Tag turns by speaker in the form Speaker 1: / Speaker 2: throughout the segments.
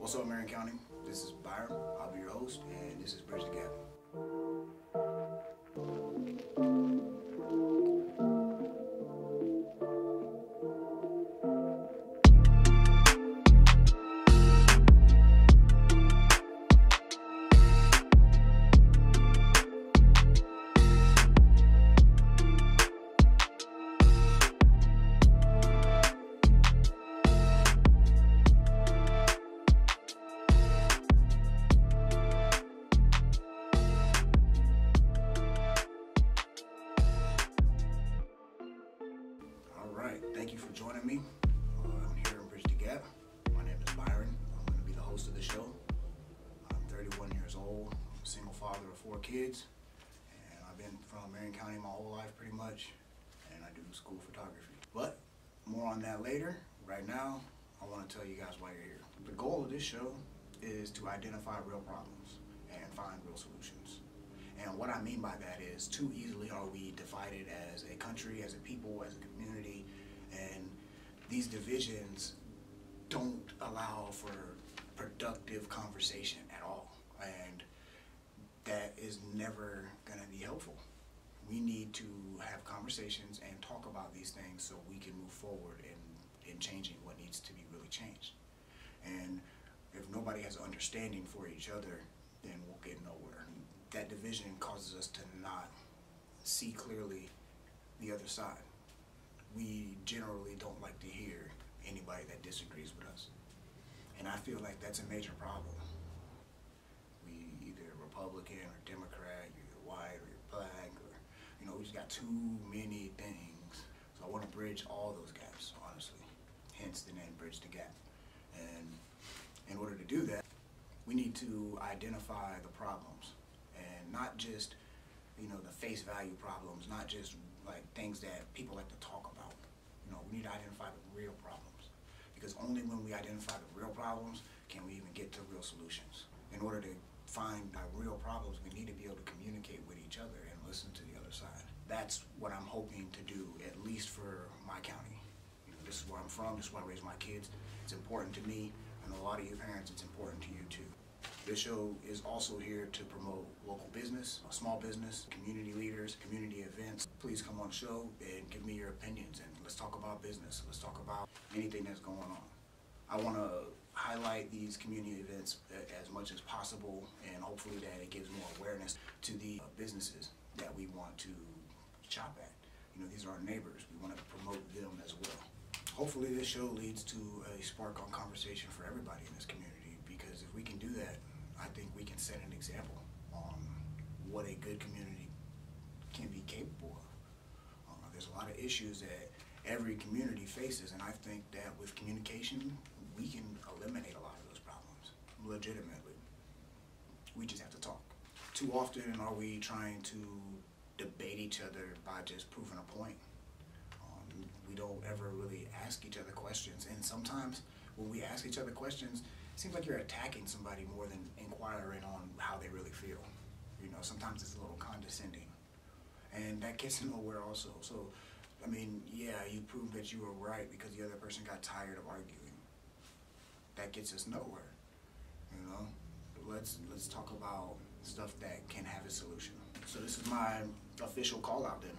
Speaker 1: What's up, Marion County? This is Byron. I'll be your host, and this is Bridge the Gap. Thank you for joining me. I'm here in Bridge the Gap. My name is Byron. I'm going to be the host of the show. I'm 31 years old. I'm a single father of 4 kids. And I've been from Marion County my whole life pretty much. And I do school photography. But more on that later. Right now, I want to tell you guys why you're here. The goal of this show is to identify real problems and find real solutions. And what I mean by that is, too easily are we divided as a country, as a people, as a community, and these divisions don't allow for productive conversation at all. And that is never going to be helpful. We need to have conversations and talk about these things so we can move forward in changing what needs to be really changed. And if nobody has an understanding for each other, then we'll get nowhere. That division causes us to not see clearly the other side. We generally don't like to hear anybody that disagrees with us. And I feel like that's a major problem. We either Republican or Democrat, you're either white or you're black, or, we just got too many things. So I want to bridge all those gaps, honestly. Hence the name Bridge the Gap. And in order to do that, we need to identify the problems. And not just, the face value problems, not just like things that people like to talk about. We need to identify the real problems. Because only when we identify the real problems can we even get to real solutions. In order to find real problems, we need to be able to communicate with each other and listen to the other side. That's what I'm hoping to do, at least for my county. This is where I'm from, this is where I raise my kids. It's important to me, and a lot of you parents, it's important to you too. This show is also here to promote local business, small business, community leaders, community events. Please come on the show and give me your opinions, and let's talk about business. Let's talk about anything that's going on. I want to highlight these community events as much as possible, and hopefully that it gives more awareness to the businesses that we want to shop at. These are our neighbors. We want to promote them as well. Hopefully this show leads to a spark on conversation for everybody in this community, because if we can do that, I think we can set an example on what a good community can be capable of. There's a lot of issues that every community faces, and I think that with communication, we can eliminate a lot of those problems, legitimately. We just have to talk. Too often are we trying to debate each other by just proving a point. We don't ever really ask each other questions, and sometimes when we ask each other questions, it seems like you're attacking somebody more than inquiring on how they really feel. Sometimes it's a little condescending, and that gets nowhere also. So, yeah, you proved that you were right because the other person got tired of arguing. That gets us nowhere. Let's talk about stuff that can have a solution. So this is my official call out then.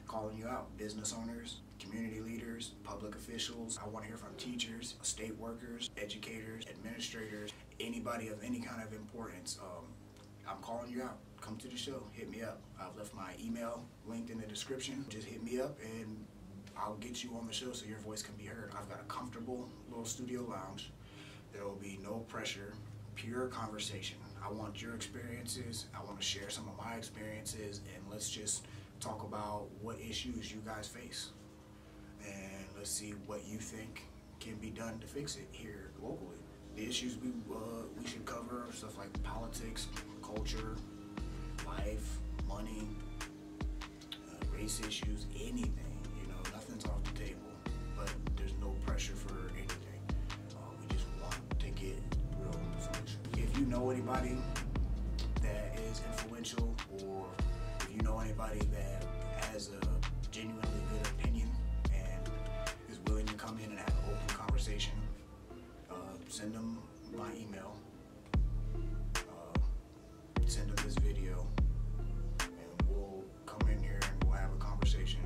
Speaker 1: Calling you out, business owners, community leaders, public officials. I want to hear from teachers, state workers, educators, administrators, anybody of any kind of importance. I'm calling you out. Come to the show, hit me up. I've left my email linked in the description. Just hit me up and I'll get you on the show so your voice can be heard. I've got a comfortable little studio lounge. There will be no pressure, pure conversation. I want your experiences. I want to share some of my experiences, and let's just talk about what issues you guys face, and let's see what you think can be done to fix it here locally. The issues we should cover are stuff like politics, culture, life, money, race issues, anything. Nothing's off the table, but there's no pressure for anything. We just want to get real solutions. If you know anybody that is influential, or if you know anybody that has a genuinely good opinion and is willing to come in and have an open conversation, send them my email, send them this video, and we'll come in here and we'll have a conversation.